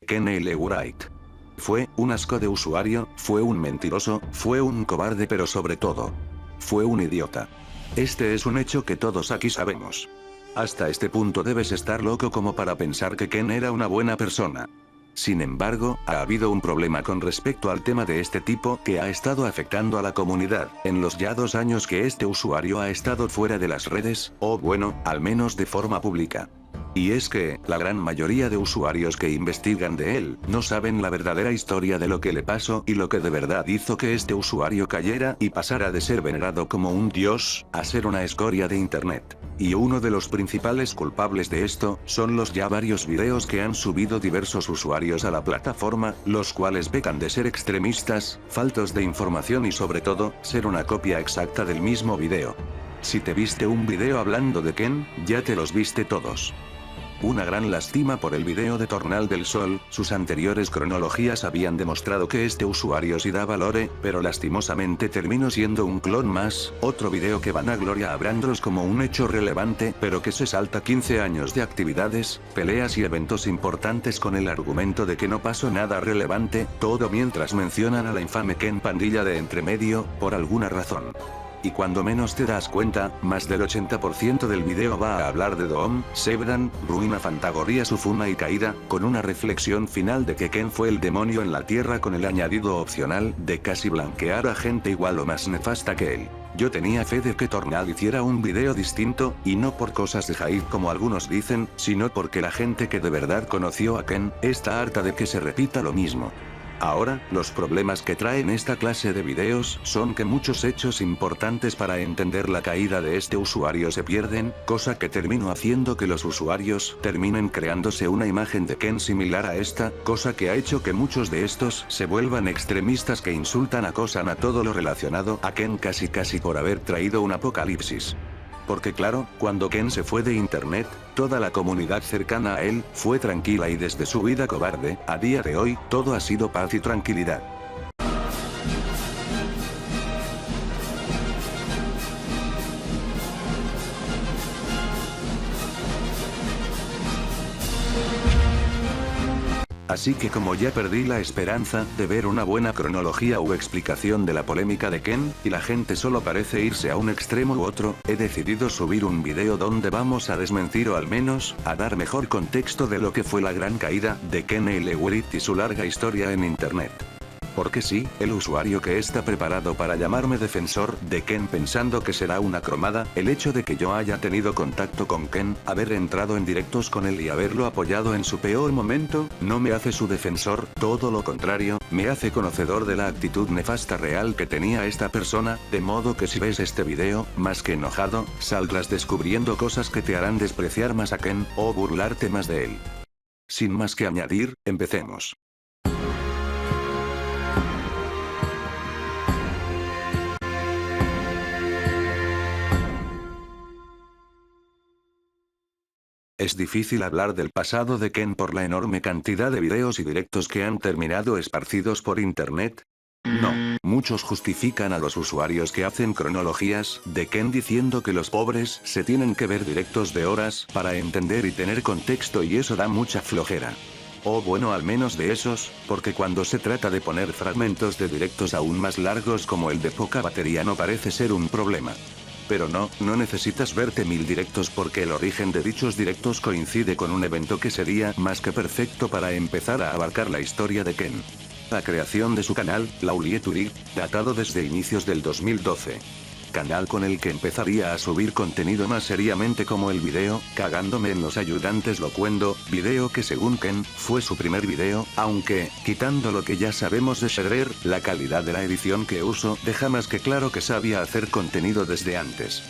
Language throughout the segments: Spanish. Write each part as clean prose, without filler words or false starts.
Ken Wright. Fue un asco de usuario, fue un mentiroso, fue un cobarde, pero sobre todo, fue un idiota. Este es un hecho que todos aquí sabemos. Hasta este punto debes estar loco como para pensar que Ken era una buena persona. Sin embargo, ha habido un problema con respecto al tema de este tipo que ha estado afectando a la comunidad, en los ya 2 años que este usuario ha estado fuera de las redes, o bueno, al menos de forma pública. Y es que, la gran mayoría de usuarios que investigan de él, no saben la verdadera historia de lo que le pasó y lo que de verdad hizo que este usuario cayera y pasara de ser venerado como un dios, a ser una escoria de internet. Y uno de los principales culpables de esto, son los ya varios videos que han subido diversos usuarios a la plataforma, los cuales pecan de ser extremistas, faltos de información y sobre todo, ser una copia exacta del mismo video. Si te viste un video hablando de Ken, ya te los viste todos. Una gran lástima por el video de Tornal del Sol, sus anteriores cronologías habían demostrado que este usuario sí daba lore, pero lastimosamente terminó siendo un clon más, otro video que vanagloria a Brandros como un hecho relevante, pero que se salta 15 años de actividades, peleas y eventos importantes con el argumento de que no pasó nada relevante, todo mientras mencionan a la infame Ken Pandilla de entremedio, por alguna razón. Y cuando menos te das cuenta, más del 80% del video va a hablar de Doom, Zebran, Ruina Fantagoria, Sufuna y Caída, con una reflexión final de que Ken fue el demonio en la tierra con el añadido opcional de casi blanquear a gente igual o más nefasta que él. Yo tenía fe de que Tornal hiciera un video distinto, y no por cosas de hype como algunos dicen, sino porque la gente que de verdad conoció a Ken, está harta de que se repita lo mismo. Ahora, los problemas que traen esta clase de videos, son que muchos hechos importantes para entender la caída de este usuario se pierden, cosa que terminó haciendo que los usuarios, terminen creándose una imagen de Ken similar a esta, cosa que ha hecho que muchos de estos, se vuelvan extremistas que insultan, acosan a todo lo relacionado a Ken casi por haber traído un apocalipsis. Porque claro, cuando Ken se fue de internet, toda la comunidad cercana a él, fue tranquila y desde su vida cobarde, a día de hoy, todo ha sido paz y tranquilidad. Así que como ya perdí la esperanza de ver una buena cronología u explicación de la polémica de Ken, y la gente solo parece irse a un extremo u otro, he decidido subir un video donde vamos a desmentir o al menos, a dar mejor contexto de lo que fue la gran caída de Ken Wright y su larga historia en internet. Porque sí, el usuario que está preparado para llamarme defensor de Ken pensando que será una cromada, el hecho de que yo haya tenido contacto con Ken, haber entrado en directos con él y haberlo apoyado en su peor momento, no me hace su defensor, todo lo contrario, me hace conocedor de la actitud nefasta real que tenía esta persona, de modo que si ves este video, más que enojado, saldrás descubriendo cosas que te harán despreciar más a Ken, o burlarte más de él. Sin más que añadir, empecemos. Es difícil hablar del pasado de Ken por la enorme cantidad de videos y directos que han terminado esparcidos por internet. No, muchos justifican a los usuarios que hacen cronologías de Ken diciendo que los pobres se tienen que ver directos de horas para entender y tener contexto, y eso da mucha flojera. O bueno, al menos de esos, porque cuando se trata de poner fragmentos de directos aún más largos como el de poca batería no parece ser un problema. Pero no necesitas verte 1000 directos porque el origen de dichos directos coincide con un evento que sería más que perfecto para empezar a abarcar la historia de Ken. La creación de su canal, Laulieturi, datado desde inicios del 2012. Canal con el que empezaría a subir contenido más seriamente como el video, Cagándome en los ayudantes locuendo, video que según Ken, fue su primer video, aunque, quitando lo que ya sabemos de Shredder, la calidad de la edición que uso deja más que claro que sabía hacer contenido desde antes.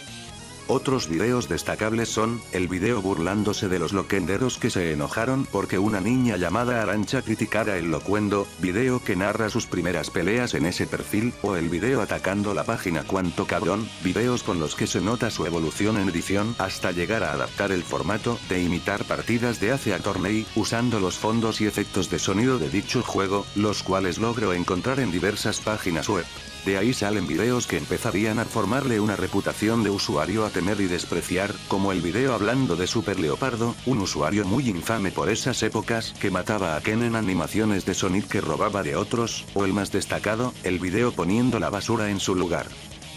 Otros videos destacables son, el video burlándose de los loquenderos que se enojaron porque una niña llamada Arancha criticara el locuendo, video que narra sus primeras peleas en ese perfil, o el video atacando la página Cuánto Cabrón, videos con los que se nota su evolución en edición hasta llegar a adaptar el formato de imitar partidas de Ace Attorney, usando los fondos y efectos de sonido de dicho juego, los cuales logro encontrar en diversas páginas web. De ahí salen videos que empezarían a formarle una reputación de usuario a temer y despreciar, como el video hablando de Super Leopardo, un usuario muy infame por esas épocas, que mataba a Ken en animaciones de Sonic que robaba de otros, o el más destacado, el video poniendo la basura en su lugar.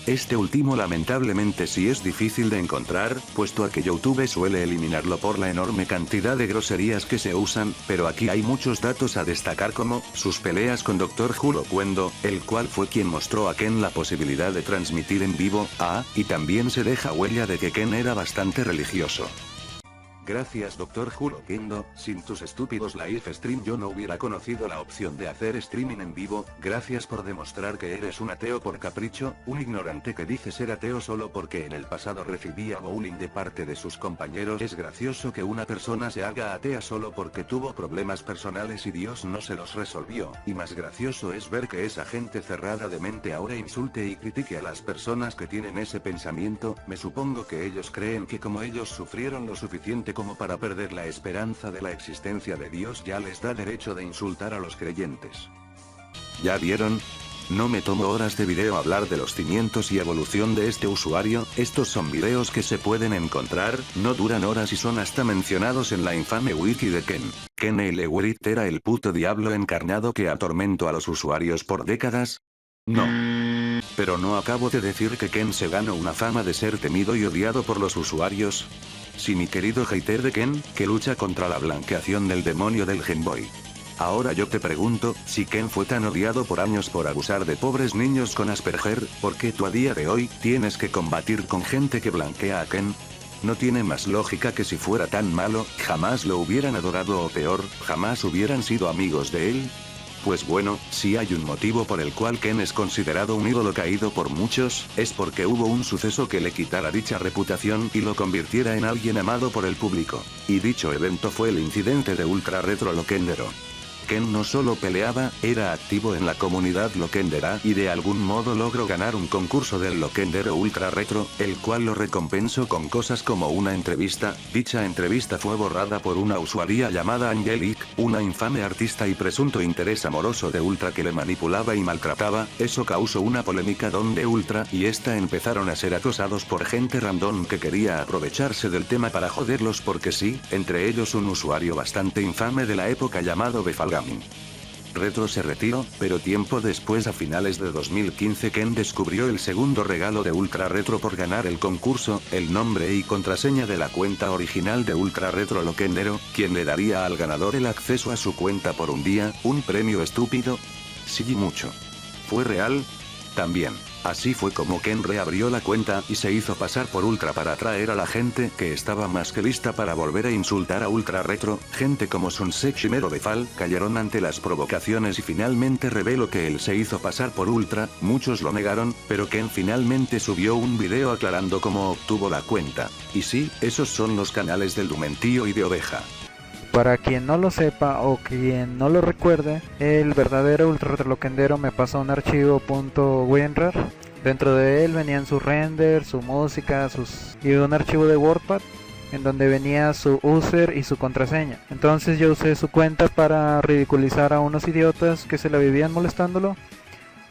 Este último lamentablemente sí es difícil de encontrar, puesto a que YouTube suele eliminarlo por la enorme cantidad de groserías que se usan, pero aquí hay muchos datos a destacar como, sus peleas con Dr. Juro Cuendo, el cual fue quien mostró a Ken la posibilidad de transmitir en vivo, y también se deja huella de que Ken era bastante religioso. Gracias Dr. Juro Kendo, sin tus estúpidos live stream yo no hubiera conocido la opción de hacer streaming en vivo, gracias por demostrar que eres un ateo por capricho, un ignorante que dice ser ateo solo porque en el pasado recibía bullying de parte de sus compañeros. Es gracioso que una persona se haga atea solo porque tuvo problemas personales y Dios no se los resolvió, y más gracioso es ver que esa gente cerrada de mente ahora insulte y critique a las personas que tienen ese pensamiento. Me supongo que ellos creen que como ellos sufrieron lo suficiente como para perder la esperanza de la existencia de Dios, ya les da derecho de insultar a los creyentes. ¿Ya vieron? No me tomo horas de video hablar de los cimientos y evolución de este usuario, estos son videos que se pueden encontrar, no duran horas y son hasta mencionados en la infame wiki de Ken. Ken el Ewrit era el puto diablo encarnado que atormentó a los usuarios por décadas. No. Pero no acabo de decir que Ken se ganó una fama de ser temido y odiado por los usuarios. Sí, mi querido hater de Ken, que lucha contra la blanqueación del demonio del Game Boy. Ahora yo te pregunto, si Ken fue tan odiado por años por abusar de pobres niños con Asperger, ¿por qué tú a día de hoy tienes que combatir con gente que blanquea a Ken? No tiene más lógica que si fuera tan malo, jamás lo hubieran adorado o peor, jamás hubieran sido amigos de él. Pues bueno, si hay un motivo por el cual Ken es considerado un ídolo caído por muchos, es porque hubo un suceso que le quitara dicha reputación y lo convirtiera en alguien amado por el público. Y dicho evento fue el incidente de Ultra Retro Loquendero. Ken no solo peleaba, era activo en la comunidad loquendera y de algún modo logró ganar un concurso del Loquendero Ultra Retro, el cual lo recompensó con cosas como una entrevista. Dicha entrevista fue borrada por una usuaria llamada Angelic, una infame artista y presunto interés amoroso de Ultra que le manipulaba y maltrataba. Eso causó una polémica donde Ultra y esta empezaron a ser acosados por gente random que quería aprovecharse del tema para joderlos porque sí, entre ellos un usuario bastante infame de la época llamado Befalga. Retro se retiró, pero tiempo después a finales de 2015 Ken descubrió el segundo regalo de Ultra Retro por ganar el concurso, el nombre y contraseña de la cuenta original de Ultra Retro Loquendero, quien le daría al ganador el acceso a su cuenta por un día, un premio estúpido. Sí, mucho. ¿Fue real? También. Así fue como Ken reabrió la cuenta y se hizo pasar por Ultra para atraer a la gente que estaba más que lista para volver a insultar a Ultra Retro. Gente como Sunsek Shimero Befal cayeron ante las provocaciones y finalmente reveló que él se hizo pasar por Ultra. Muchos lo negaron, pero Ken finalmente subió un video aclarando cómo obtuvo la cuenta. Y sí, esos son los canales del Dumentío y de Oveja. Para quien no lo sepa o quien no lo recuerde, el verdadero Ultra Retro Loquendero me pasó un archivo .winrar. Dentro de él venían sus renders, su música, y un archivo de WordPad en donde venía su user y su contraseña. Entonces yo usé su cuenta para ridiculizar a unos idiotas que se la vivían molestándolo.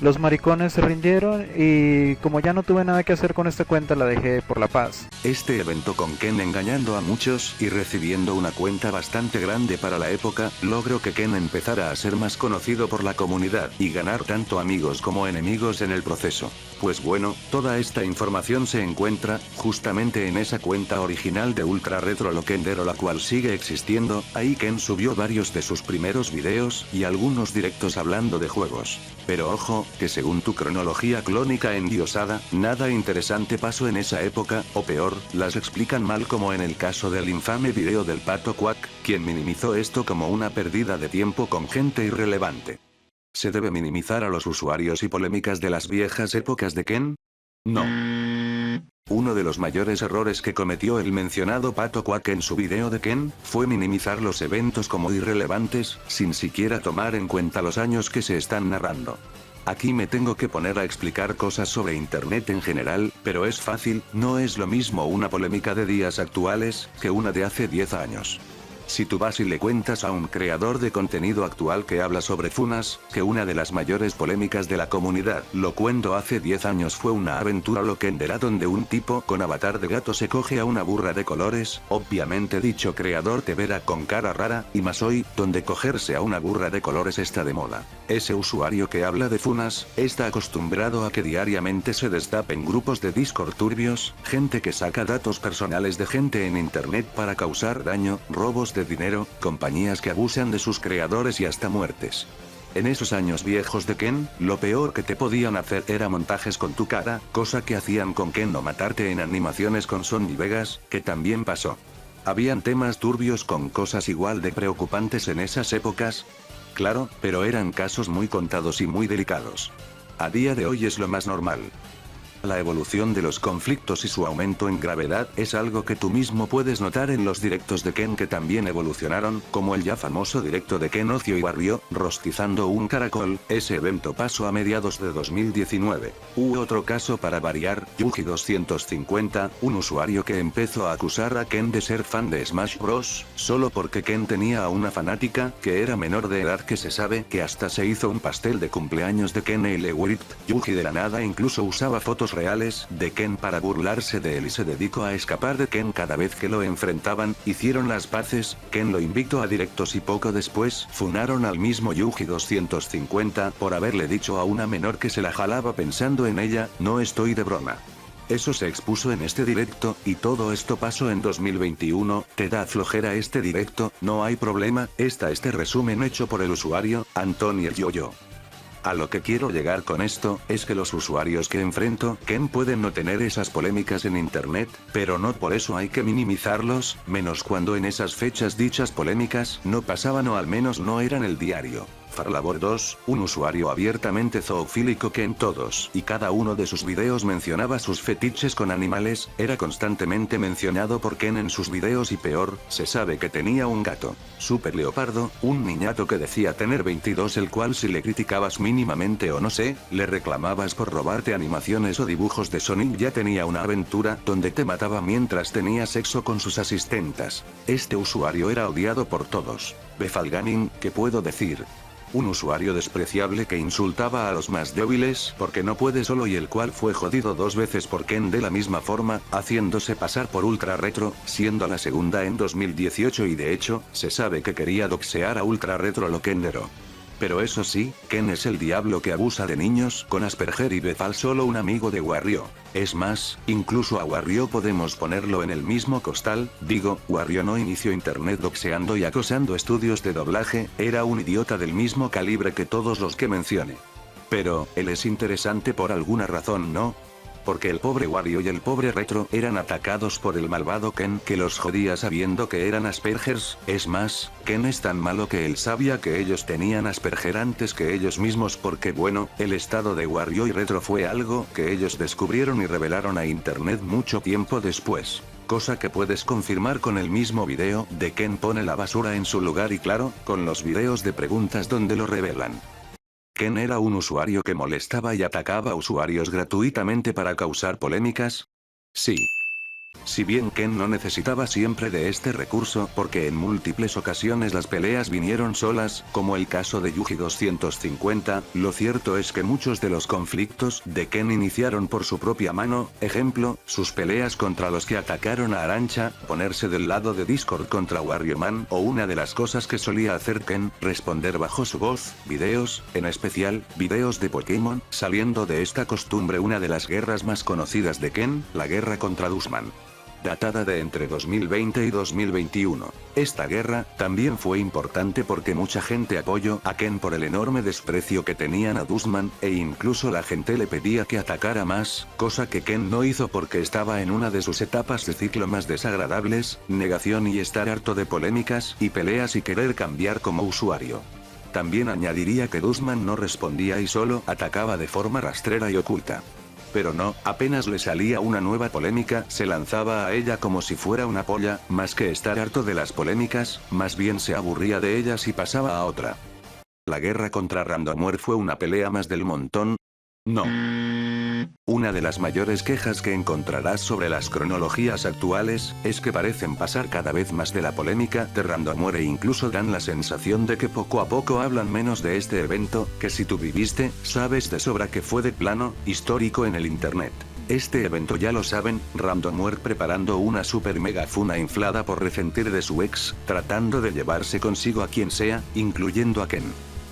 Los maricones se rindieron y como ya no tuve nada que hacer con esta cuenta la dejé por la paz. Este evento con Ken engañando a muchos y recibiendo una cuenta bastante grande para la época, logró que Ken empezara a ser más conocido por la comunidad y ganar tanto amigos como enemigos en el proceso. Pues bueno, toda esta información se encuentra justamente en esa cuenta original de Ultra Retro Loquendero, la cual sigue existiendo. Ahí Ken subió varios de sus primeros videos y algunos directos hablando de juegos. Pero ojo, que según tu cronología clónica endiosada, nada interesante pasó en esa época, o peor, las explican mal como en el caso del infame video del Pato Quack, quien minimizó esto como una pérdida de tiempo con gente irrelevante. ¿Se debe minimizar a los usuarios y polémicas de las viejas épocas de Ken? No. Uno de los mayores errores que cometió el mencionado Pato Quack en su video de Ken, fue minimizar los eventos como irrelevantes, sin siquiera tomar en cuenta los años que se están narrando. Aquí me tengo que poner a explicar cosas sobre internet en general, pero es fácil, no es lo mismo una polémica de días actuales, que una de hace 10 años. Si tú vas y le cuentas a un creador de contenido actual que habla sobre funas, que una de las mayores polémicas de la comunidad, lo cuento hace 10 años fue una aventura loquendera donde un tipo con avatar de gato se coge a una burra de colores, obviamente dicho creador te verá con cara rara, y más hoy, donde cogerse a una burra de colores está de moda. Ese usuario que habla de funas, está acostumbrado a que diariamente se destapen grupos de Discord turbios, gente que saca datos personales de gente en internet para causar daño, robos de dinero, compañías que abusan de sus creadores y hasta muertes. En esos años viejos de Ken, lo peor que te podían hacer era montajes con tu cara, cosa que hacían con Ken o matarte en animaciones con Sony Vegas, que también pasó. Habían temas turbios con cosas igual de preocupantes en esas épocas. Claro, pero eran casos muy contados y muy delicados. A día de hoy es lo más normal. La evolución de los conflictos y su aumento en gravedad es algo que tú mismo puedes notar en los directos de Ken que también evolucionaron, como el ya famoso directo de Ken Ocio y Barrio, rostizando un caracol. Ese evento pasó a mediados de 2019. Otro caso para variar, Yuji250, un usuario que empezó a acusar a Ken de ser fan de Smash Bros, solo porque Ken tenía a una fanática, que era menor de edad, que se sabe que hasta se hizo un pastel de cumpleaños de Ken Elewrit. Yuji de la nada incluso usaba fotos reales de Ken para burlarse de él y se dedicó a escapar de Ken cada vez que lo enfrentaban. Hicieron las paces, Ken lo invitó a directos y poco después funaron al mismo Yuji250 por haberle dicho a una menor que se la jalaba pensando en ella. No estoy de broma. Eso se expuso en este directo, y todo esto pasó en 2021, ¿te da flojera este directo? No hay problema, este resumen hecho por el usuario, Antonio Yoyo. A lo que quiero llegar con esto, es que los usuarios que enfrento, Ken pueden no tener esas polémicas en internet, pero no por eso hay que minimizarlos, menos cuando en esas fechas dichas polémicas no pasaban o al menos no eran el diario. Farlabor 2, un usuario abiertamente zoofílico que en todos y cada uno de sus videos mencionaba sus fetiches con animales, era constantemente mencionado por Ken en sus videos y peor, se sabe que tenía un gato. Super Leopardo, un niñato que decía tener 22, el cual si le criticabas mínimamente o no sé, le reclamabas por robarte animaciones o dibujos de Sonic, ya tenía una aventura donde te mataba mientras tenía sexo con sus asistentas. Este usuario era odiado por todos. Befalganin, ¿qué puedo decir? Un usuario despreciable que insultaba a los más débiles porque no puede solo y el cual fue jodido 2 veces por Ken de la misma forma, haciéndose pasar por ultra retro, siendo la segunda en 2018 y de hecho, se sabe que quería doxear a ultra retro loquendero. Pero eso sí, Ken es el diablo que abusa de niños con Asperger y Befal solo un amigo de Wario. Es más, incluso a Wario podemos ponerlo en el mismo costal, digo, Wario no inició internet doxeando y acosando estudios de doblaje, era un idiota del mismo calibre que todos los que mencione. Pero, él es interesante por alguna razón, ¿no? Porque el pobre Wario y el pobre Retro eran atacados por el malvado Ken que los jodía sabiendo que eran Aspergers. Es más, Ken es tan malo que él sabía que ellos tenían Asperger antes que ellos mismos porque bueno, el estado de Wario y Retro fue algo que ellos descubrieron y revelaron a internet mucho tiempo después. Cosa que puedes confirmar con el mismo video de Ken pone la basura en su lugar y claro, con los videos de preguntas donde lo revelan. Ken era un usuario que molestaba y atacaba a usuarios gratuitamente para causar polémicas. Sí. Si bien Ken no necesitaba siempre de este recurso porque en múltiples ocasiones las peleas vinieron solas, como el caso de Yuji250, lo cierto es que muchos de los conflictos de Ken iniciaron por su propia mano, ejemplo, sus peleas contra los que atacaron a Arancha, ponerse del lado de Discord contra Wario Man o una de las cosas que solía hacer Ken, responder bajo su voz, videos, en especial, videos de Pokémon, saliendo de esta costumbre una de las guerras más conocidas de Ken, la guerra contra Dusman. Datada de entre 2020 y 2021. Esta guerra, también fue importante porque mucha gente apoyó a Ken por el enorme desprecio que tenían a Dusman, e incluso la gente le pedía que atacara más, cosa que Ken no hizo porque estaba en una de sus etapas de ciclo más desagradables, negación y estar harto de polémicas y peleas y querer cambiar como usuario. También añadiría que Dusman no respondía y solo atacaba de forma rastrera y oculta. Pero no, apenas le salía una nueva polémica, se lanzaba a ella como si fuera una polla, más que estar harto de las polémicas, más bien se aburría de ellas y pasaba a otra. La guerra contra Randomware fue una pelea más del montón. No. Una de las mayores quejas que encontrarás sobre las cronologías actuales, es que parecen pasar cada vez más de la polémica de ransomware e incluso dan la sensación de que poco a poco hablan menos de este evento, que si tú viviste, sabes de sobra que fue de plano, histórico en el internet. Este evento ya lo saben, ransomware preparando una super mega funa inflada por resentir de su ex, tratando de llevarse consigo a quien sea, incluyendo a Ken.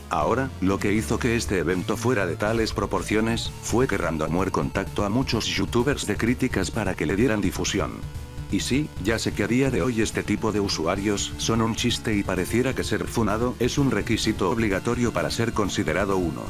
Ahora, lo que hizo que este evento fuera de tales proporciones, fue que ransomware contactó a muchos youtubers de críticas para que le dieran difusión. Y sí, ya sé que a día de hoy este tipo de usuarios son un chiste y pareciera que ser funado es un requisito obligatorio para ser considerado uno.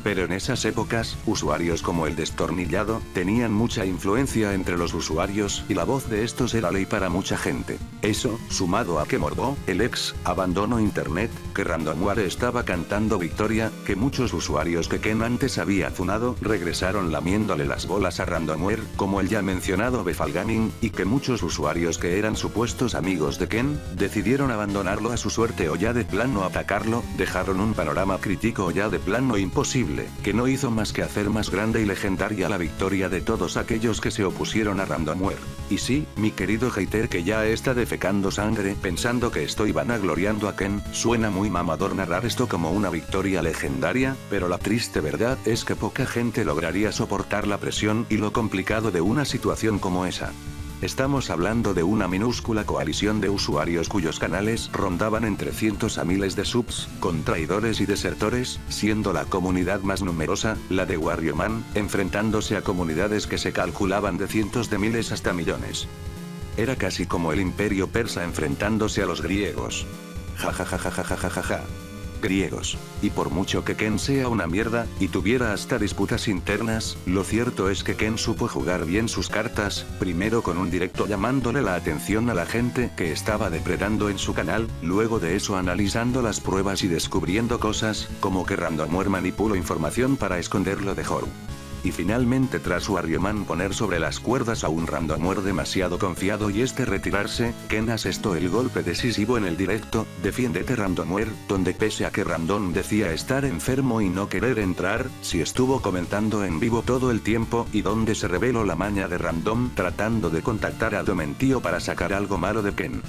Pero en esas épocas, usuarios como el Destornillado, tenían mucha influencia entre los usuarios y la voz de estos era ley para mucha gente. Eso, sumado a que Morbo, el ex, abandonó internet, que ransomware estaba cantando victoria, que muchos usuarios que Ken antes había funado regresaron lamiéndole las bolas a ransomware, como el ya mencionado Befal Gaming, y que muchos usuarios que eran supuestos amigos de Ken, decidieron abandonarlo a su suerte o ya de plano atacarlo, dejaron un panorama crítico o ya de plano imposible, que no hizo más que hacer más grande y legendaria la victoria de todos aquellos que se opusieron a ransomware. Y sí, mi querido hater que ya está defecando sangre pensando que estoy vanagloriando a Ken, suena muy mamador narrar esto como una victoria legendaria, pero la triste verdad es que poca gente lograría soportar la presión y lo complicado de una situación como esa. Estamos hablando de una minúscula coalición de usuarios cuyos canales rondaban entre cientos a miles de subs, con traidores y desertores, siendo la comunidad más numerosa, la de Warrioman, enfrentándose a comunidades que se calculaban de cientos de miles hasta millones. Era casi como el imperio persa enfrentándose a los griegos. Jajajajajajajaja. Griegos. Y por mucho que Ken sea una mierda, y tuviera hasta disputas internas, lo cierto es que Ken supo jugar bien sus cartas, primero con un directo llamándole la atención a la gente que estaba depredando en su canal, luego de eso analizando las pruebas y descubriendo cosas, como que ransomware manipuló información para esconderlo de Horu. Y finalmente tras Warrioman poner sobre las cuerdas a un ransomware demasiado confiado y este retirarse, Ken asestó el golpe decisivo en el directo, Defiéndete ransomware, donde pese a que Random decía estar enfermo y no querer entrar, sí estuvo comentando en vivo todo el tiempo y donde se reveló la maña de Random tratando de contactar a Domentío para sacar algo malo de Ken.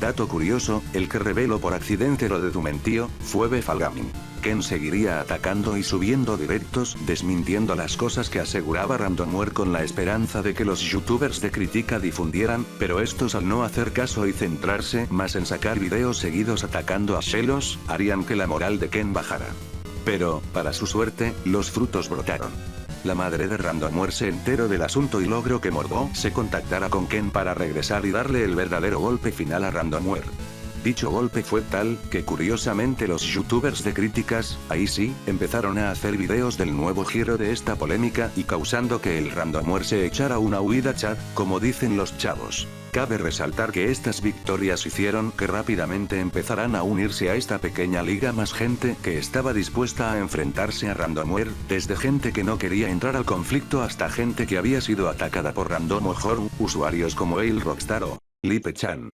Dato curioso, el que reveló por accidente lo de Domentío, fue Befal Gaming. Ken seguiría atacando y subiendo directos, desmintiendo las cosas que aseguraba ransomware con la esperanza de que los youtubers de crítica difundieran, pero estos al no hacer caso y centrarse más en sacar videos seguidos atacando a Shelos, harían que la moral de Ken bajara. Pero, para su suerte, los frutos brotaron. La madre de ransomware se enteró del asunto y logró que Morbo se contactara con Ken para regresar y darle el verdadero golpe final a ransomware. Dicho golpe fue tal, que curiosamente los youtubers de críticas, ahí sí, empezaron a hacer videos del nuevo giro de esta polémica y causando que el ransomware se echara una huida chat, como dicen los chavos. Cabe resaltar que estas victorias hicieron que rápidamente empezaran a unirse a esta pequeña liga más gente que estaba dispuesta a enfrentarse a ransomware, desde gente que no quería entrar al conflicto hasta gente que había sido atacada por ransomware, usuarios como El Rockstar o Lipe-chan.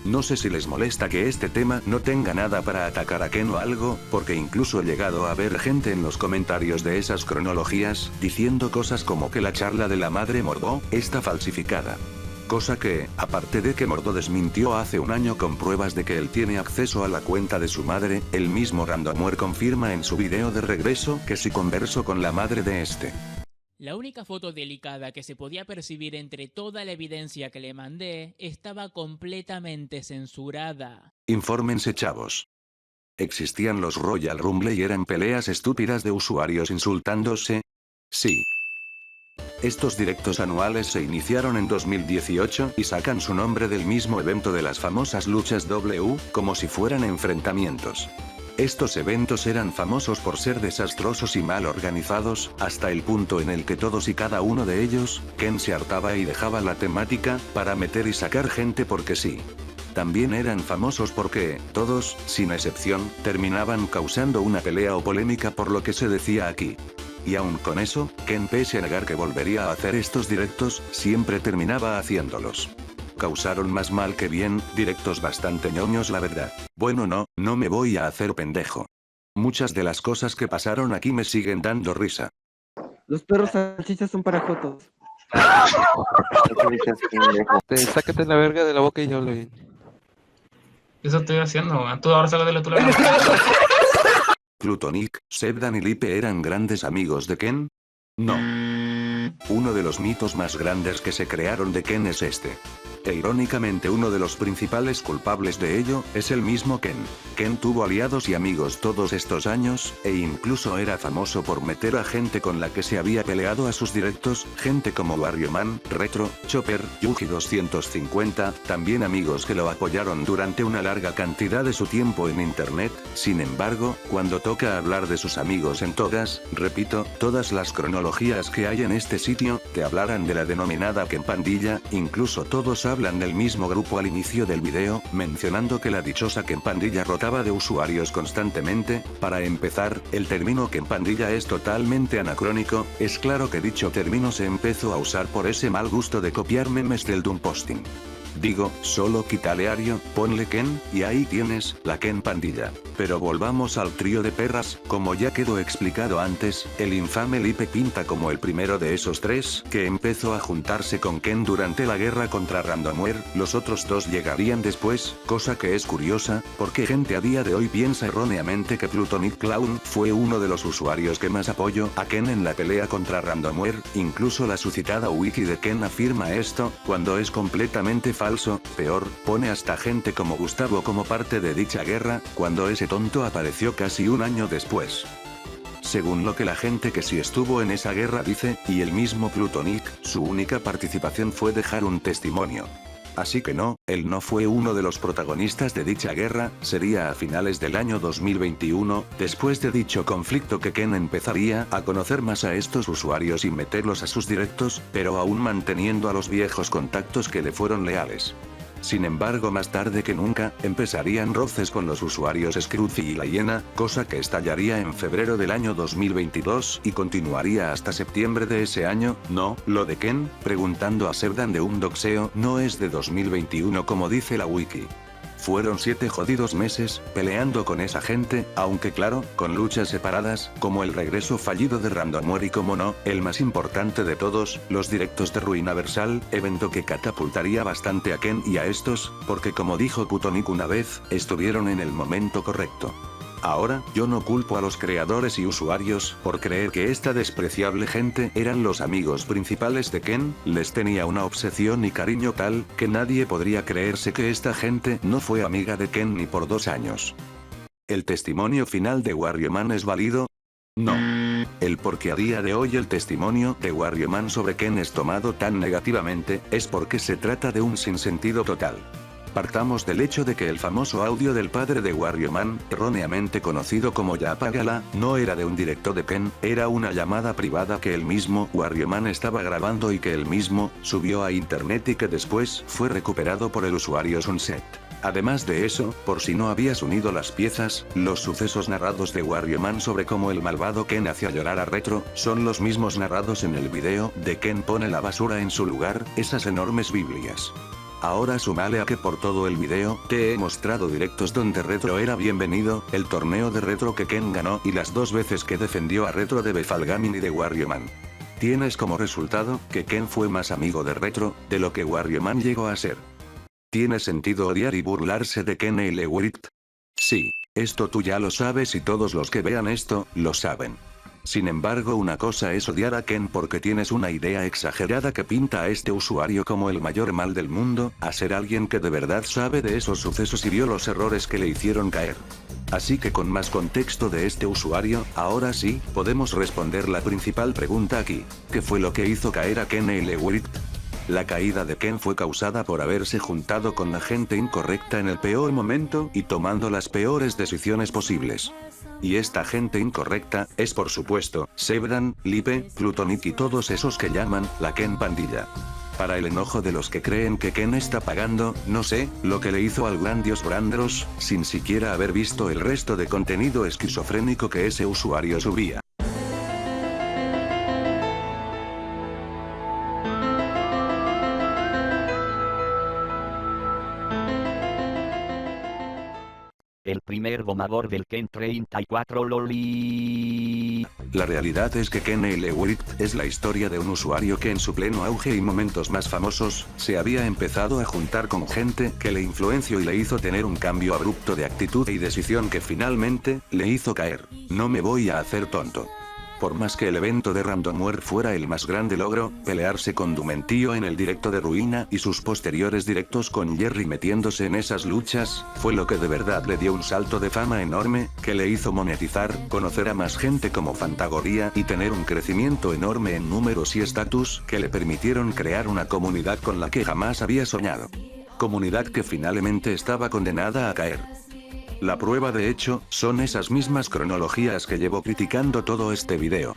No sé si les molesta que este tema no tenga nada para atacar a Ken o algo, porque incluso he llegado a ver gente en los comentarios de esas cronologías, diciendo cosas como que la charla de la madre Morbo está falsificada. Cosa que, aparte de que Morbo desmintió hace un año con pruebas de que él tiene acceso a la cuenta de su madre, el mismo ransomware confirma en su video de regreso que sí conversó con la madre de este. La única foto delicada que se podía percibir entre toda la evidencia que le mandé estaba completamente censurada. Infórmense, chavos. ¿Existían los Royal Rumble y eran peleas estúpidas de usuarios insultándose? Sí. Estos directos anuales se iniciaron en 2018 y sacan su nombre del mismo evento de las famosas luchas W, como si fueran enfrentamientos. Estos eventos eran famosos por ser desastrosos y mal organizados, hasta el punto en el que todos y cada uno de ellos, Ken se hartaba y dejaba la temática, para meter y sacar gente porque sí. También eran famosos porque, todos, sin excepción, terminaban causando una pelea o polémica por lo que se decía aquí. Y aun con eso, Ken pese a negar que volvería a hacer estos directos, siempre terminaba haciéndolos. Causaron más mal que bien, directos bastante ñoños la verdad. Bueno no me voy a hacer pendejo. Muchas de las cosas que pasaron aquí me siguen dando risa. Los perros salchichas son para jotos. Sácate la verga de la boca y yo hablo bien. Eso estoy haciendo, weón. Tú ahora sácatelo tú la boca. ¿Plutonic, Zebdan y Lipe eran grandes amigos de Ken? No. Uno de los mitos más grandes que se crearon de Ken es este. E irónicamente uno de los principales culpables de ello, es el mismo Ken. Ken tuvo aliados y amigos todos estos años, e incluso era famoso por meter a gente con la que se había peleado a sus directos, gente como WarioMan, Retro, Chopper, Yuji 250, también amigos que lo apoyaron durante una larga cantidad de su tiempo en internet. Sin embargo, cuando toca hablar de sus amigos en todas, repito, todas las cronologías que hay en este sitio, te hablarán de la denominada Ken Pandilla, incluso todos hablan del mismo grupo al inicio del video, mencionando que la dichosa Ken Pandilla rotaba de usuarios constantemente. Para empezar, el término Ken Pandilla es totalmente anacrónico, es claro que dicho término se empezó a usar por ese mal gusto de copiar memes del Doomposting. Digo, solo quítale Ario, ponle Ken, y ahí tienes, la Ken Pandilla. Pero volvamos al trío de perras, como ya quedó explicado antes, el infame Lipe pinta como el primero de esos tres, que empezó a juntarse con Ken durante la guerra contra Randomware, los otros dos llegarían después, cosa que es curiosa, porque gente a día de hoy piensa erróneamente que Plutonic Clown fue uno de los usuarios que más apoyó a Ken en la pelea contra Randomware, incluso la suscitada wiki de Ken afirma esto, cuando es completamente falso, peor, pone hasta gente como Gustavo como parte de dicha guerra, cuando ese tonto apareció casi un año después. Según lo que la gente que sí estuvo en esa guerra dice, y el mismo Plutonic, su única participación fue dejar un testimonio. Así que no, él no fue uno de los protagonistas de dicha guerra, sería a finales del año 2021, después de dicho conflicto que Ken empezaría a conocer más a estos usuarios y meterlos a sus directos, pero aún manteniendo a los viejos contactos que le fueron leales. Sin embargo, más tarde que nunca, empezarían roces con los usuarios Scruffy y la Hiena, cosa que estallaría en febrero del año 2022 y continuaría hasta septiembre de ese año. No, lo de Ken, preguntando a Zebdan de un doxeo, no es de 2021 como dice la wiki. Fueron 7 jodidos meses, peleando con esa gente, aunque claro, con luchas separadas, como el regreso fallido de Randomware y como no, el más importante de todos, los directos de Ruinaversal, evento que catapultaría bastante a Ken y a estos, porque como dijo Plutonic una vez, estuvieron en el momento correcto. Ahora, yo no culpo a los creadores y usuarios por creer que esta despreciable gente eran los amigos principales de Ken, les tenía una obsesión y cariño tal, que nadie podría creerse que esta gente no fue amiga de Ken ni por 2 años. ¿El testimonio final de WarioMan es válido? No. El porque a día de hoy el testimonio de WarioMan sobre Ken es tomado tan negativamente, es porque se trata de un sinsentido total. Partamos del hecho de que el famoso audio del padre de WarioMan, erróneamente conocido como Yapagala, no era de un directo de Ken, era una llamada privada que el mismo WarioMan estaba grabando y que él mismo subió a internet y que después fue recuperado por el usuario Sunset. Además de eso, por si no habías unido las piezas, los sucesos narrados de WarioMan sobre cómo el malvado Ken hacía llorar a Retro, son los mismos narrados en el video de Ken pone la basura en su lugar, esas enormes Biblias. Ahora súmale a que por todo el video, te he mostrado directos donde Retro era bienvenido, el torneo de Retro que Ken ganó y las 2 veces que defendió a Retro de Befalgamin y de WarioMan. Tienes como resultado, que Ken fue más amigo de Retro, de lo que WarioMan llegó a ser. ¿Tiene sentido odiar y burlarse de Ken y Lewitt? Sí, esto tú ya lo sabes y todos los que vean esto, lo saben. Sin embargo, una cosa es odiar a Ken porque tienes una idea exagerada que pinta a este usuario como el mayor mal del mundo, a ser alguien que de verdad sabe de esos sucesos y vio los errores que le hicieron caer. Así que con más contexto de este usuario, ahora sí, podemos responder la principal pregunta aquí. ¿Qué fue lo que hizo caer a Ken y Lewitt? La caída de Ken fue causada por haberse juntado con la gente incorrecta en el peor momento y tomando las peores decisiones posibles. Y esta gente incorrecta, es por supuesto, Zebdan, Lipe, Plutonic y todos esos que llaman, la Ken Pandilla. Para el enojo de los que creen que Ken está pagando, no sé, lo que le hizo al gran dios Brandros, sin siquiera haber visto el resto de contenido esquizofrénico que ese usuario subía. El primer domador del Ken 34 Loli. La realidad es que Ken Elewit es la historia de un usuario que en su pleno auge y momentos más famosos, se había empezado a juntar con gente que le influenció y le hizo tener un cambio abrupto de actitud y decisión que finalmente, le hizo caer. No me voy a hacer tonto. Por más que el evento de Randomware fuera el más grande logro, pelearse con Dumentio en el directo de Ruina y sus posteriores directos con Jerry metiéndose en esas luchas, fue lo que de verdad le dio un salto de fama enorme, que le hizo monetizar, conocer a más gente como Fantagoría y tener un crecimiento enorme en números y estatus que le permitieron crear una comunidad con la que jamás había soñado. Comunidad que finalmente estaba condenada a caer. La prueba de hecho, son esas mismas cronologías que llevo criticando todo este video.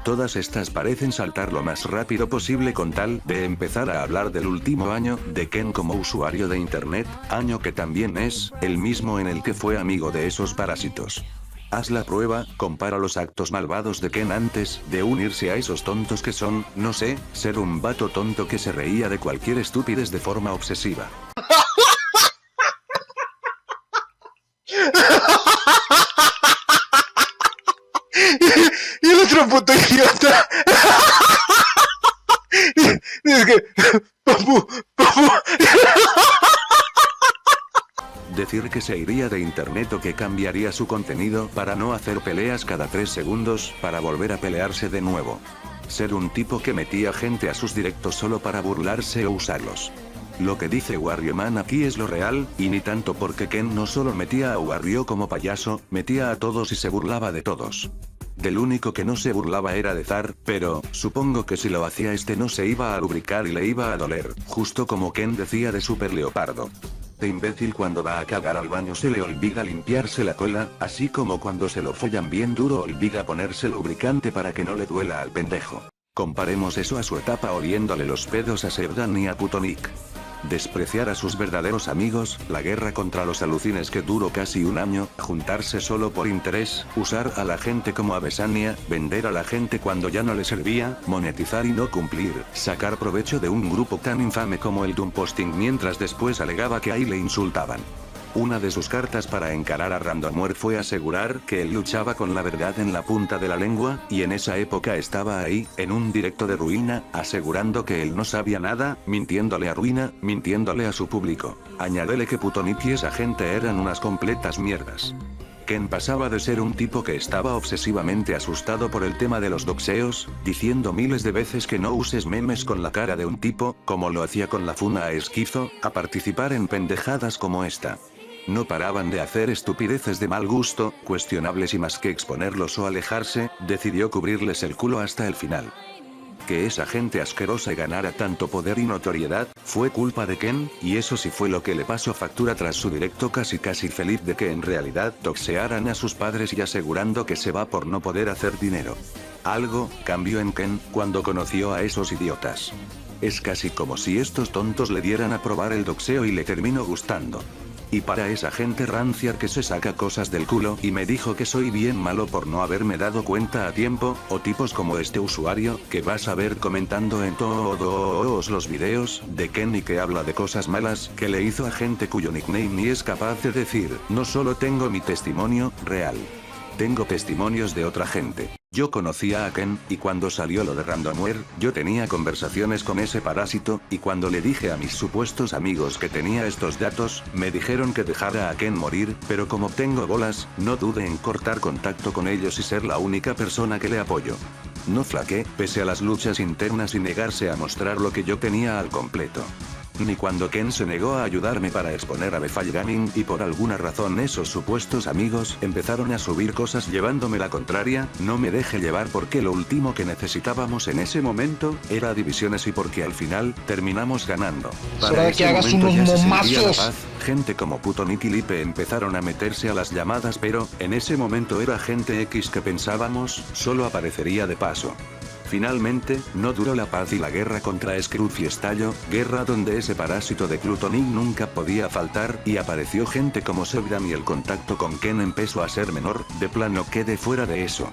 Todas estas parecen saltar lo más rápido posible con tal de empezar a hablar del último año de Ken como usuario de internet, año que también es el mismo en el que fue amigo de esos parásitos. Haz la prueba, compara los actos malvados de Ken antes de unirse a esos tontos que son, no sé, ser un vato tonto que se reía de cualquier estupidez de forma obsesiva. Y el otro puto idiota. Dice que... Papu. Decir que se iría de internet o que cambiaría su contenido para no hacer peleas cada 3 segundos para volver a pelearse de nuevo. Ser un tipo que metía gente a sus directos solo para burlarse o usarlos. Lo que dice Warrioman aquí es lo real, y ni tanto porque Ken no solo metía a Wario como payaso, metía a todos y se burlaba de todos. Del único que no se burlaba era de Zar, pero, supongo que si lo hacía este no se iba a lubricar y le iba a doler, justo como Ken decía de Super Leopardo. De imbécil cuando va a cagar al baño se le olvida limpiarse la cola, así como cuando se lo follan bien duro olvida ponerse lubricante para que no le duela al pendejo. Comparemos eso a su etapa oliéndole los pedos a Sevdan y a Putonik. Despreciar a sus verdaderos amigos, la guerra contra los alucines que duró casi un año, juntarse solo por interés, usar a la gente como Avesania, vender a la gente cuando ya no le servía, monetizar y no cumplir, sacar provecho de un grupo tan infame como el Doomposting mientras después alegaba que ahí le insultaban. Una de sus cartas para encarar a Randomware fue asegurar que él luchaba con la verdad en la punta de la lengua, y en esa época estaba ahí, en un directo de Ruina, asegurando que él no sabía nada, mintiéndole a Ruina, mintiéndole a su público. Añádele que Putonik y esa gente eran unas completas mierdas. Ken pasaba de ser un tipo que estaba obsesivamente asustado por el tema de los doxeos, diciendo miles de veces que no uses memes con la cara de un tipo, como lo hacía con la funa a Esquizo, a participar en pendejadas como esta. No paraban de hacer estupideces de mal gusto, cuestionables y más que exponerlos o alejarse, decidió cubrirles el culo hasta el final. Que esa gente asquerosa ganara tanto poder y notoriedad, fue culpa de Ken, y eso sí fue lo que le pasó factura tras su directo casi feliz de que en realidad doxearan a sus padres y asegurando que se va por no poder hacer dinero. Algo cambió en Ken cuando conoció a esos idiotas. Es casi como si estos tontos le dieran a probar el doxeo y le terminó gustando. Y para esa gente rancia que se saca cosas del culo y me dijo que soy bien malo por no haberme dado cuenta a tiempo, o tipos como este usuario, que vas a ver comentando en todos los videos de Ken y que habla de cosas malas que le hizo a gente cuyo nickname ni es capaz de decir, no solo tengo mi testimonio real. Tengo testimonios de otra gente. Yo conocía a Ken, y cuando salió lo de Randomware, yo tenía conversaciones con ese parásito, y cuando le dije a mis supuestos amigos que tenía estos datos, me dijeron que dejara a Ken morir, pero como tengo bolas, no dude en cortar contacto con ellos y ser la única persona que le apoyo. No flaqué, pese a las luchas internas y negarse a mostrar lo que yo tenía al completo. Ni cuando Ken se negó a ayudarme para exponer a Befall Gaming y por alguna razón esos supuestos amigos empezaron a subir cosas llevándome la contraria, no me dejé llevar porque lo último que necesitábamos en ese momento era divisiones y porque al final terminamos ganando. Para ese momento ya se sentía la paz, gente como Putonik y Lipe empezaron a meterse a las llamadas pero en ese momento era gente X que pensábamos solo aparecería de paso. Finalmente, no duró la paz y la guerra contra Scrooge estalló, guerra donde ese parásito de Plutonik nunca podía faltar, y apareció gente como Sevdan y el contacto con Ken empezó a ser menor, de plano quedé fuera de eso.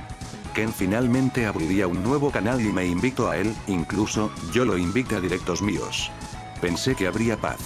Ken finalmente abriría un nuevo canal y me invitó a él, incluso, yo lo invité a directos míos. Pensé que habría paz.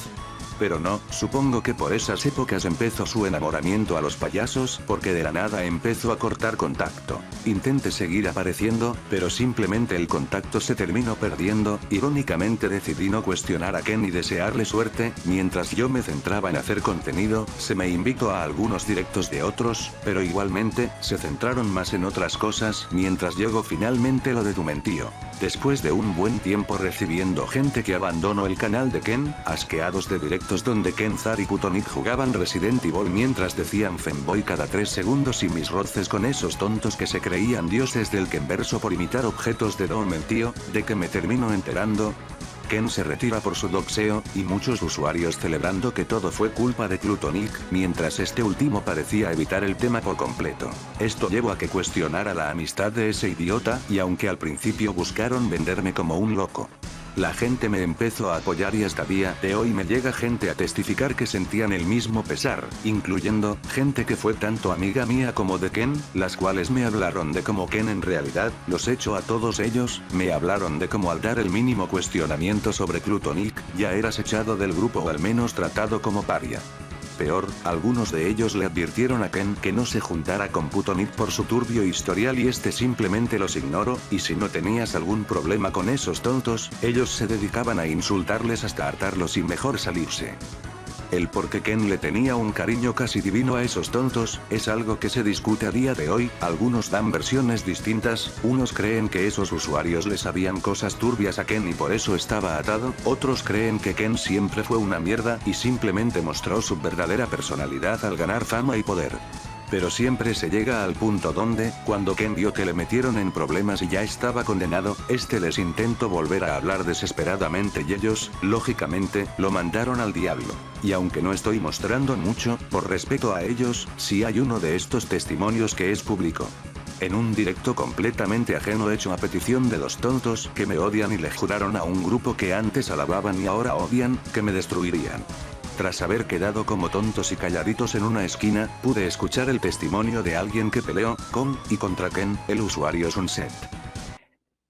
Pero no, supongo que por esas épocas empezó su enamoramiento a los payasos, porque de la nada empezó a cortar contacto. Intenté seguir apareciendo, pero simplemente el contacto se terminó perdiendo. Irónicamente decidí no cuestionar a Ken y desearle suerte. Mientras yo me centraba en hacer contenido, se me invitó a algunos directos de otros, pero igualmente, se centraron más en otras cosas, mientras llegó finalmente lo de tu mentío. Después de un buen tiempo recibiendo gente que abandonó el canal de Ken, asqueados de directos donde Kenzar y Plutonik jugaban Resident Evil mientras decían fanboy cada 3 segundos y mis roces con esos tontos que se creían dioses del Kenverso por imitar objetos de Don Mentío, de que me termino enterando. Ken se retira por su doxeo, y muchos usuarios celebrando que todo fue culpa de Plutonik, mientras este último parecía evitar el tema por completo. Esto llevó a que cuestionara la amistad de ese idiota, y aunque al principio buscaron venderme como un loco, la gente me empezó a apoyar y hasta día de hoy me llega gente a testificar que sentían el mismo pesar, incluyendo gente que fue tanto amiga mía como de Ken, las cuales me hablaron de cómo Ken en realidad, los echo a todos ellos, me hablaron de cómo al dar el mínimo cuestionamiento sobre Plutonik, ya eras echado del grupo o al menos tratado como paria. Peor, algunos de ellos le advirtieron a Ken que no se juntara con Plutonik por su turbio historial y este simplemente los ignoró, y si no tenías algún problema con esos tontos, ellos se dedicaban a insultarles hasta hartarlos y mejor salirse. El por qué Ken le tenía un cariño casi divino a esos tontos, es algo que se discute a día de hoy, algunos dan versiones distintas, unos creen que esos usuarios le sabían cosas turbias a Ken y por eso estaba atado, otros creen que Ken siempre fue una mierda y simplemente mostró su verdadera personalidad al ganar fama y poder. Pero siempre se llega al punto donde, cuando Ken vio que le metieron en problemas y ya estaba condenado, este les intentó volver a hablar desesperadamente y ellos, lógicamente, lo mandaron al diablo. Y aunque no estoy mostrando mucho, por respeto a ellos, sí hay uno de estos testimonios que es público. En un directo completamente ajeno hecho a petición de 2 tontos que me odian y le juraron a un grupo que antes alababan y ahora odian, que me destruirían. Tras haber quedado como tontos y calladitos en una esquina, pude escuchar el testimonio de alguien que peleó con y contra Ken, el usuario Sunset.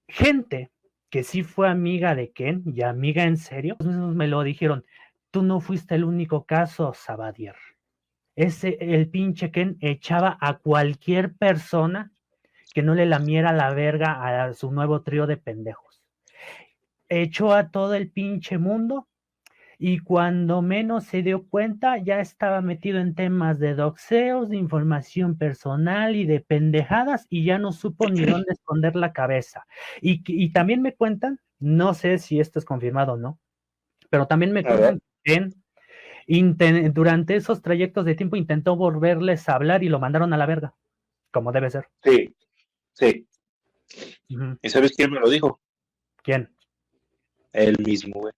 Gente que sí fue amiga de Ken y amiga en serio, me lo dijeron, tú no fuiste el único caso, Sabadier. El pinche Ken echaba a cualquier persona que no le lamiera la verga a su nuevo trío de pendejos. Echó a todo el pinche mundo. Y cuando menos se dio cuenta, ya estaba metido en temas de doxeos, de información personal y de pendejadas, y ya no supo ni dónde esconder la cabeza. Y también me cuentan, no sé si esto es confirmado o no, pero también me cuentan que durante esos trayectos de tiempo intentó volverles a hablar y lo mandaron a la verga, como debe ser. Sí, sí. Uh-huh. ¿Y sabes quién me lo dijo? ¿Quién? Él mismo, güey.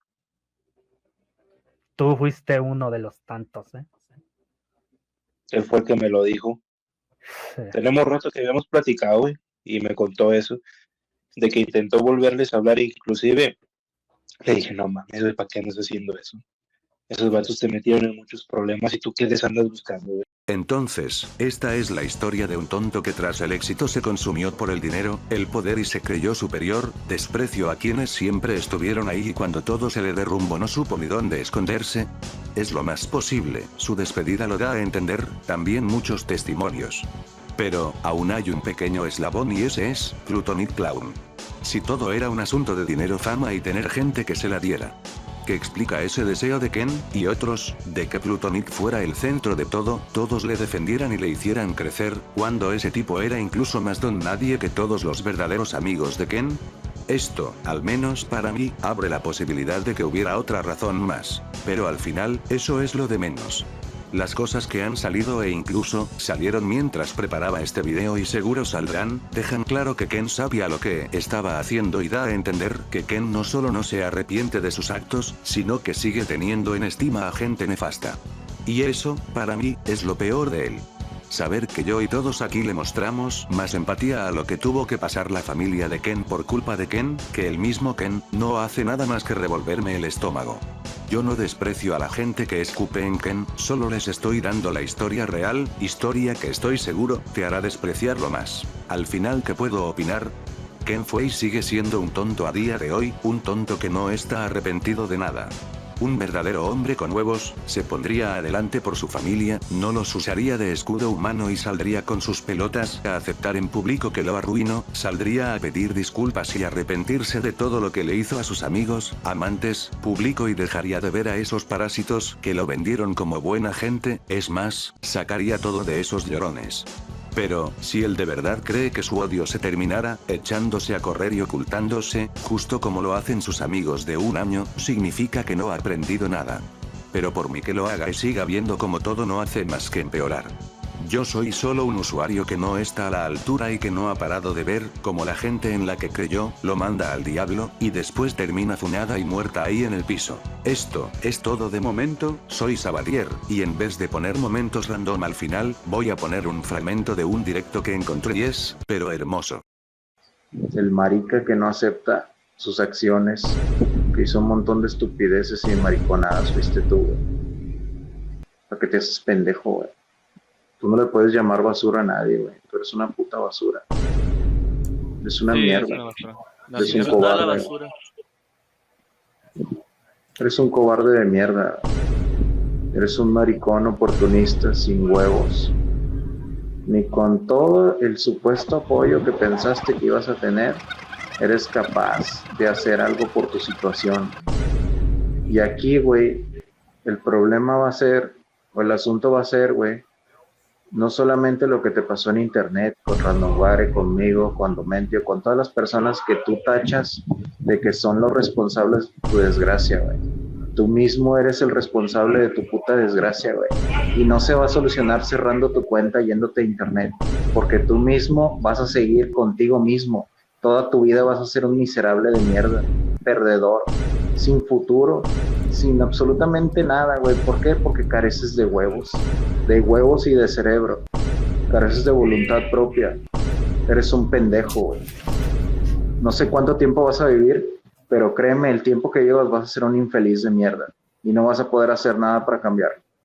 Tú fuiste uno de los tantos, ¿eh? Él fue el que me lo dijo. Sí. Tenemos rato que habíamos platicado, güey, y me contó eso, de que intentó volverles a hablar, inclusive le dije, no mames, güey, ¿para qué andas haciendo eso? Esos vatos te metieron en muchos problemas y tú qué les andas buscando, güey. Entonces, esta es la historia de un tonto que tras el éxito se consumió por el dinero, el poder y se creyó superior, desprecio a quienes siempre estuvieron ahí y cuando todo se le derrumbó no supo ni dónde esconderse. Es lo más posible, su despedida lo da a entender, también muchos testimonios. Pero, aún hay un pequeño eslabón y ese es, Plutonik Clown. Si todo era un asunto de dinero, fama y tener gente que se la diera. Que explica ese deseo de Ken, y otros, de que Plutonik fuera el centro de todo, todos le defendieran y le hicieran crecer, cuando ese tipo era incluso más don nadie que todos los verdaderos amigos de Ken? Esto, al menos para mí, abre la posibilidad de que hubiera otra razón más. Pero al final, eso es lo de menos. Las cosas que han salido e incluso, salieron mientras preparaba este video y seguro saldrán, dejan claro que Ken sabía lo que estaba haciendo y da a entender que Ken no solo no se arrepiente de sus actos, sino que sigue teniendo en estima a gente nefasta. Y eso, para mí, es lo peor de él. Saber que yo y todos aquí le mostramos más empatía a lo que tuvo que pasar la familia de Ken por culpa de Ken, que el mismo Ken, no hace nada más que revolverme el estómago. Yo no desprecio a la gente que escupe en Ken, solo les estoy dando la historia real, historia que estoy seguro, te hará despreciarlo más. Al final, ¿qué puedo opinar? Ken fue y sigue siendo un tonto a día de hoy, un tonto que no está arrepentido de nada. Un verdadero hombre con huevos, se pondría adelante por su familia, no los usaría de escudo humano y saldría con sus pelotas a aceptar en público que lo arruinó, saldría a pedir disculpas y arrepentirse de todo lo que le hizo a sus amigos, amantes, público y dejaría de ver a esos parásitos que lo vendieron como buena gente, es más, sacaría todo de esos llorones. Pero, si él de verdad cree que su odio se terminara, echándose a correr y ocultándose, justo como lo hacen sus amigos de un año, significa que no ha aprendido nada. Pero por mí que lo haga y siga viendo como todo no hace más que empeorar. Yo soy solo un usuario que no está a la altura y que no ha parado de ver, como la gente en la que creyó, lo manda al diablo, y después termina funada y muerta ahí en el piso. Esto es todo de momento, soy Sabadier, y en vez de poner momentos random al final, voy a poner un fragmento de un directo que encontré y es, pero hermoso. El marica que no acepta sus acciones, que hizo un montón de estupideces y mariconadas, fuiste tú, güey. ¿Para qué te haces pendejo, güey? Tú no le puedes llamar basura a nadie, güey. Tú eres una puta basura. Eres una mierda. Eres un cobarde. Eres un cobarde de mierda. Eres un maricón oportunista sin huevos. Ni con todo el supuesto apoyo que pensaste que ibas a tener, eres capaz de hacer algo por tu situación. Y aquí, güey, el problema va a ser, o el asunto va a ser, güey, no solamente lo que te pasó en internet, con Randomware, conmigo, con Domentio, con todas las personas que tú tachas de que son los responsables de tu desgracia, güey. Tú mismo eres el responsable de tu puta desgracia, güey. Y no se va a solucionar cerrando tu cuenta yéndote a internet, porque tú mismo vas a seguir contigo mismo. Toda tu vida vas a ser un miserable de mierda, perdedor, sin futuro, sin absolutamente nada, güey. ¿Por qué? Porque careces de huevos y de cerebro. Careces de voluntad propia. Eres un pendejo, güey. No sé cuánto tiempo vas a vivir, pero créeme, el tiempo que llevas vas a ser un infeliz de mierda y no vas a poder hacer nada para cambiarlo.